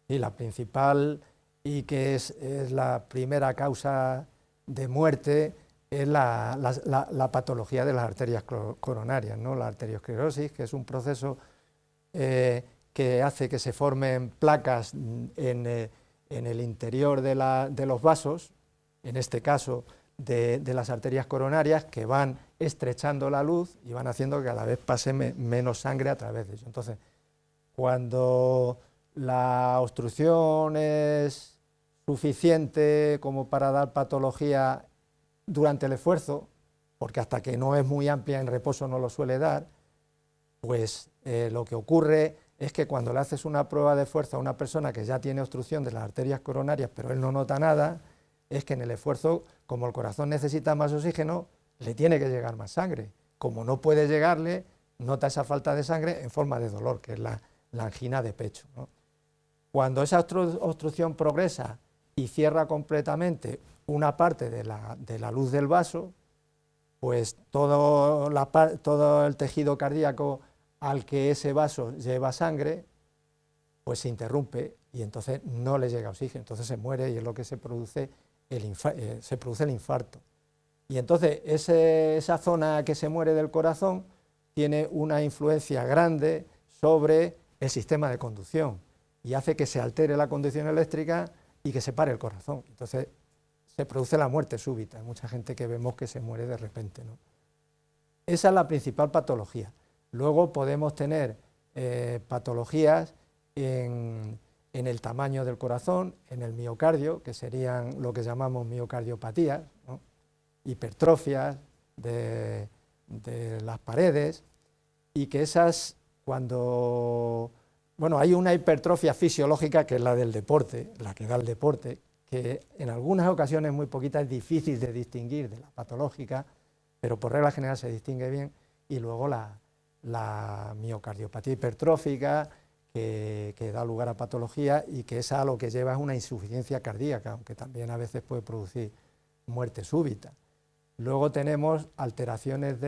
Sí, la principal y que es la primera causa de muerte es la patología de las arterias coronarias, ¿no? La arteriosclerosis, que es un proceso que hace que se formen placas en el interior de los vasos, en este caso de las arterias coronarias, que van estrechando la luz y van haciendo que cada vez pase menos sangre a través de ello. Entonces, cuando la obstrucción es suficiente como para dar patología durante el esfuerzo, porque hasta que no es muy amplia en reposo no lo suele dar, pues lo que ocurre es que cuando le haces una prueba de esfuerzo a una persona que ya tiene obstrucción de las arterias coronarias, pero él no nota nada, es que en el esfuerzo, como el corazón necesita más oxígeno, le tiene que llegar más sangre. Como no puede llegarle, nota esa falta de sangre en forma de dolor, que es la angina de pecho, ¿no? Cuando esa obstrucción progresa y cierra completamente una parte de la luz del vaso, pues todo el tejido cardíaco al que ese vaso lleva sangre, pues se interrumpe y entonces no le llega oxígeno, entonces se muere y es lo que se produce el infarto. Y entonces esa zona que se muere del corazón tiene una influencia grande sobre el sistema de conducción y hace que se altere la conducción eléctrica y que se pare el corazón. Entonces se produce la muerte súbita, hay mucha gente que vemos que se muere de repente, ¿no? Esa es la principal patología. Luego podemos tener patologías en el tamaño del corazón, en el miocardio, que serían lo que llamamos miocardiopatías, ¿no? Hipertrofias de las paredes, y que esas, cuando... Bueno, hay una hipertrofia fisiológica que es la del deporte, la que da el deporte, que en algunas ocasiones, muy poquitas, es difícil de distinguir de la patológica, pero por regla general se distingue bien, y luego la miocardiopatía hipertrófica, que da lugar a patología y que esa lo que lleva es una insuficiencia cardíaca, aunque también a veces puede producir muerte súbita. Luego tenemos alteraciones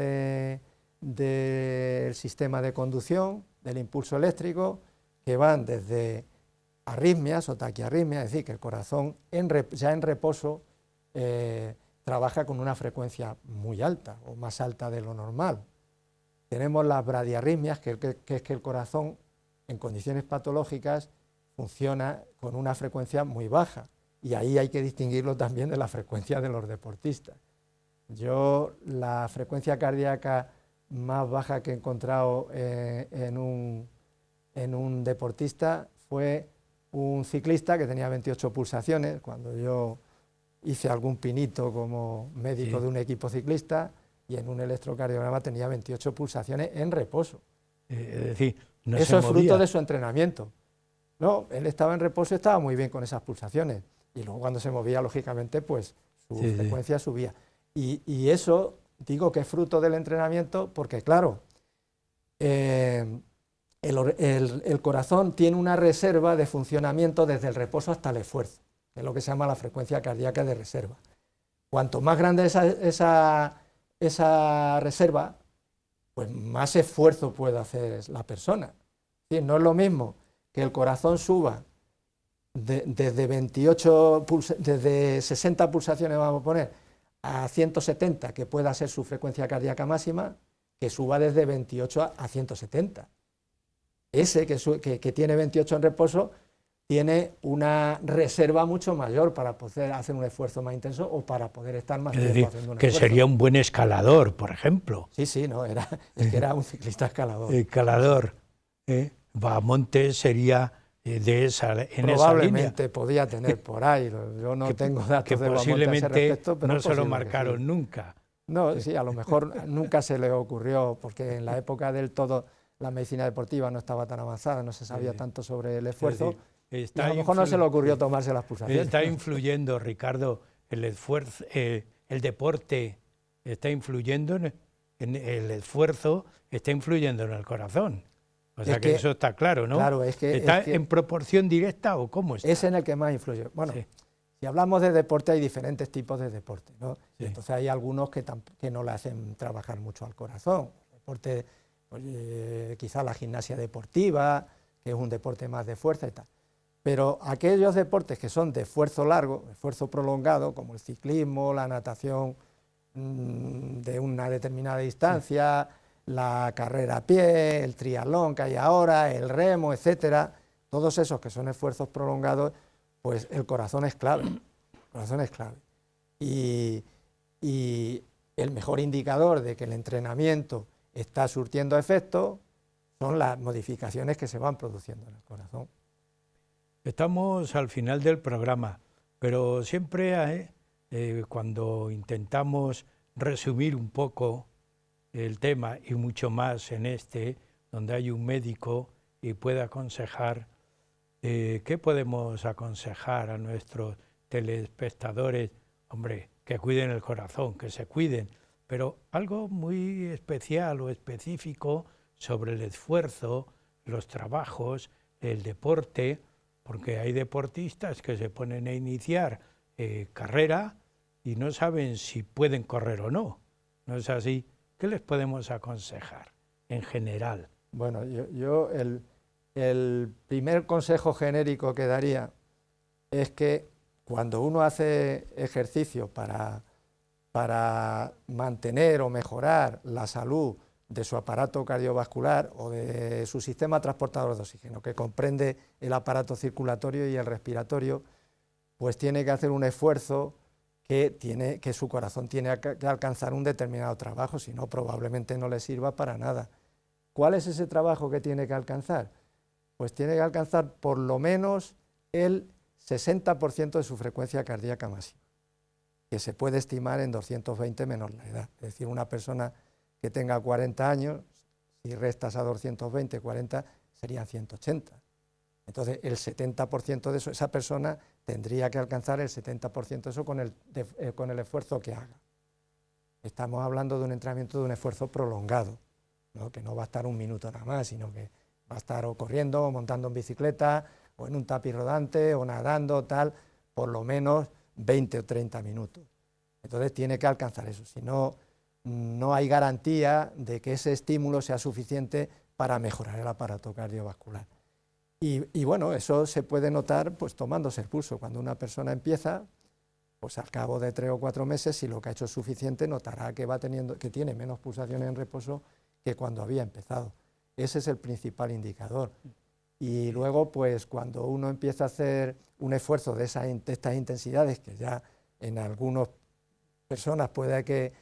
del sistema de conducción, del impulso eléctrico, que van desde arritmias o taquiarritmias, es decir, que el corazón ya en reposo trabaja con una frecuencia muy alta o más alta de lo normal. Tenemos las bradiarritmias, que es que el corazón en condiciones patológicas funciona con una frecuencia muy baja, y ahí hay que distinguirlo también de la frecuencia de los deportistas. Yo la frecuencia cardíaca más baja que he encontrado en un deportista fue un ciclista que tenía 28 pulsaciones, cuando yo hice algún pinito como médico de un equipo ciclista, y en un electrocardiograma tenía 28 pulsaciones en reposo. Es decir, no eso es se movía. fruto de su entrenamiento. No, él estaba en reposo y estaba muy bien con esas pulsaciones, y luego cuando se movía, lógicamente, pues su frecuencia subía. Y eso digo que es fruto del entrenamiento porque, claro, el corazón tiene una reserva de funcionamiento desde el reposo hasta el esfuerzo, que es lo que se llama la frecuencia cardíaca de reserva. Cuanto más grande esa reserva, pues más esfuerzo puede hacer la persona. ¿Sí? No es lo mismo que el corazón suba desde 60 pulsaciones, vamos a poner, a 170, que pueda ser su frecuencia cardíaca máxima, que suba desde 28 a 170. Ese que tiene 28 en reposo tiene una reserva mucho mayor para poder hacer un esfuerzo más intenso o para poder estar más tiempo haciendo un esfuerzo. Que sería un buen escalador, por ejemplo. Sí, no, es que era un ciclista escalador. Escalador. Bahamontes sería de esa línea. Probablemente podía tener por ahí, yo no tengo datos de Bahamontes a ese respecto, pero no se lo marcaron nunca. No, sí, a lo mejor nunca se le ocurrió, porque en la época del todo la medicina deportiva no estaba tan avanzada, no se sabía tanto sobre el esfuerzo, y a lo mejor no se le ocurrió tomarse las pulsaciones. Está influyendo, Ricardo, el esfuerzo, el deporte está influyendo en el esfuerzo, está influyendo en el corazón. O sea que eso está claro, ¿no? Claro, ¿Está en proporción directa o cómo está? Es en el que más influye. Bueno, si hablamos de deporte, hay diferentes tipos de deporte, ¿no? Sí. Entonces hay algunos que no le hacen trabajar mucho al corazón. Deporte, quizá la gimnasia deportiva, que es un deporte más de fuerza y tal. Pero aquellos deportes que son de esfuerzo largo, esfuerzo prolongado, como el ciclismo, la natación de una determinada distancia, la carrera a pie, el triatlón que hay ahora, el remo, etcétera, todos esos que son esfuerzos prolongados, pues el corazón es clave. El corazón es clave. Y el mejor indicador de que el entrenamiento está surtiendo efecto son las modificaciones que se van produciendo en el corazón. Estamos al final del programa, pero siempre cuando intentamos resumir un poco el tema, y mucho más en donde hay un médico y puede aconsejar, ¿qué podemos aconsejar a nuestros telespectadores? Hombre, que cuiden el corazón, que se cuiden, pero algo muy especial o específico sobre el esfuerzo, los trabajos, el deporte, porque hay deportistas que se ponen a iniciar carrera y no saben si pueden correr o no. ¿No es así? ¿Qué les podemos aconsejar en general? Bueno, el primer consejo genérico que daría es que cuando uno hace ejercicio para mantener o mejorar la salud de su aparato cardiovascular o de su sistema transportador de oxígeno, que comprende el aparato circulatorio y el respiratorio, pues tiene que hacer un esfuerzo que su corazón tiene que alcanzar un determinado trabajo, si no probablemente no le sirva para nada. ¿Cuál es ese trabajo que tiene que alcanzar? Pues tiene que alcanzar por lo menos el 60% de su frecuencia cardíaca máxima, que se puede estimar en 220 menos la edad. Es decir, una persona que tenga 40 años, si restas a 220, 40, serían 180. Entonces, el 70% de eso, esa persona tendría que alcanzar el 70% de eso con el esfuerzo que haga. Estamos hablando de un entrenamiento de un esfuerzo prolongado, ¿no? Que no va a estar un minuto nada más, sino que va a estar o corriendo, o montando en bicicleta, o en un tapiz rodante, o nadando, tal, por lo menos 20 o 30 minutos. Entonces tiene que alcanzar eso, si no, no hay garantía de que ese estímulo sea suficiente para mejorar el aparato cardiovascular. Y bueno, eso se puede notar pues tomándose el pulso. Cuando una persona empieza, pues al cabo de 3 o 4 meses, si lo que ha hecho es suficiente, notará que tiene menos pulsaciones en reposo que cuando había empezado. Ese es el principal indicador. Y luego, pues cuando uno empieza a hacer un esfuerzo de estas intensidades, que ya en algunas personas puede que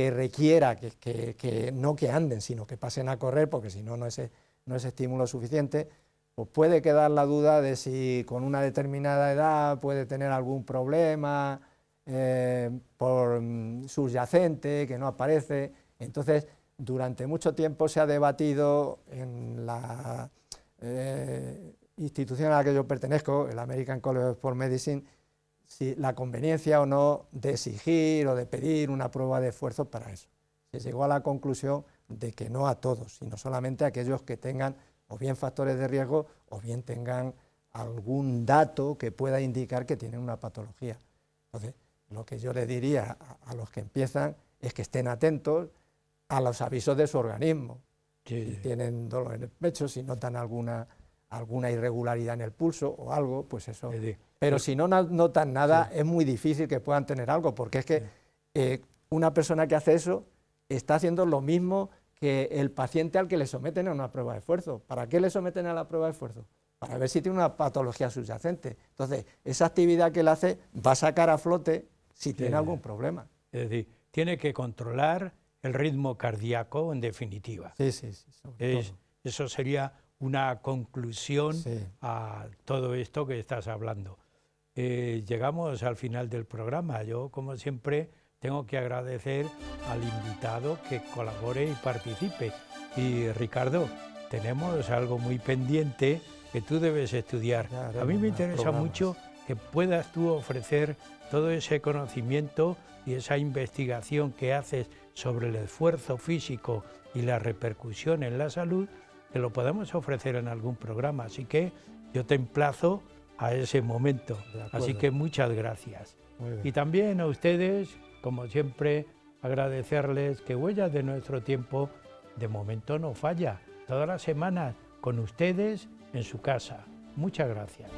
requiera que no que anden, sino que pasen a correr, porque si no, no es estímulo suficiente, pues puede quedar la duda de si con una determinada edad puede tener algún problema subyacente que no aparece. Entonces, durante mucho tiempo se ha debatido en la institución a la que yo pertenezco, el American College of Sport Medicine, si la conveniencia o no de exigir o de pedir una prueba de esfuerzo para eso. Se llegó a la conclusión de que no a todos, sino solamente a aquellos que tengan o bien factores de riesgo o bien tengan algún dato que pueda indicar que tienen una patología. Entonces, lo que yo le diría a los que empiezan es que estén atentos a los avisos de su organismo. Sí. Si tienen dolor en el pecho, si notan alguna irregularidad en el pulso o algo, pues eso. Sí. Pero si no notan nada, sí, es muy difícil que puedan tener algo, porque es que una persona que hace eso está haciendo lo mismo que el paciente al que le someten a una prueba de esfuerzo. ¿Para qué le someten a la prueba de esfuerzo? Para ver si tiene una patología subyacente. Entonces, esa actividad que él hace va a sacar a flote si tiene algún problema. Es decir, tiene que controlar el ritmo cardíaco, en definitiva. Sí. Eso sería una conclusión a todo esto que estás hablando. Llegamos al final del programa. Yo, como siempre, tengo que agradecer al invitado que colabore y participe. Y Ricardo, tenemos algo muy pendiente que tú debes estudiar. A mí me interesa mucho que puedas tú ofrecer todo ese conocimiento y esa investigación que haces sobre el esfuerzo físico y la repercusión en la salud, que lo podamos ofrecer en algún programa. Así que yo te emplazo a ese momento. Así que muchas gracias. Y también a ustedes, como siempre, agradecerles que Huellas de Nuestro Tiempo de momento no falla. Todas las semanas con ustedes en su casa. Muchas gracias.